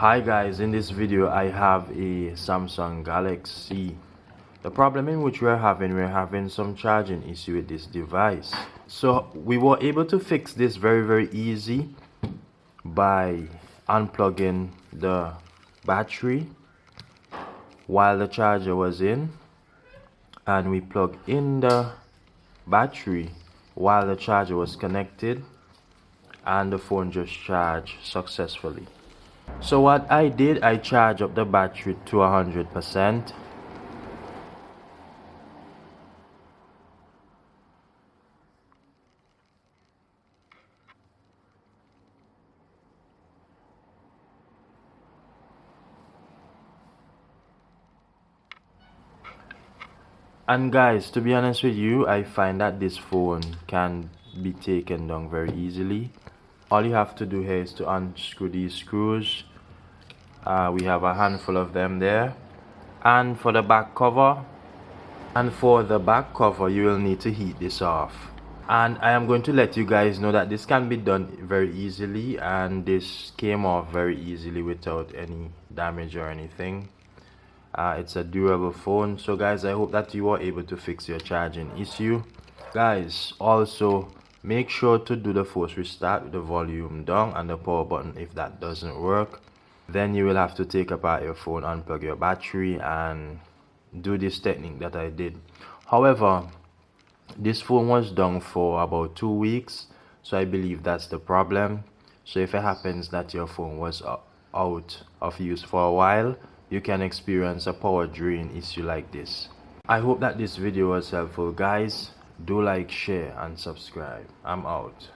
Hi guys, in this video I have a Samsung Galaxy. The problem in which we're having some charging issue with this device. So we were able to fix this very easy by unplugging the battery while the charger was in, and we plug in the battery while the charger was connected, and the phone just charged successfully. So what I did, I charged up the battery to 100%. And guys, to be honest with you, I find that this phone can be taken down very easily. All you have to do here is to unscrew these screws. We have a handful of them there. And for the back cover, you will need to heat this off. And I am going to let you guys know that this can be done very easily, and this came off very easily without any damage or anything. It's a durable phone. So guys, I hope that you are able to fix your charging issue. Guys, also make sure to do the force restart with the volume down and the power button. If that doesn't work, then you will have to take apart your phone, unplug your battery, and do this technique that I did. However, this phone was down for about 2 weeks, so I believe that's the problem. So if it happens that your phone was out of use for a while, you can experience a power drain issue like this. I hope that this video was helpful guys. Do like, share and subscribe. I'm out.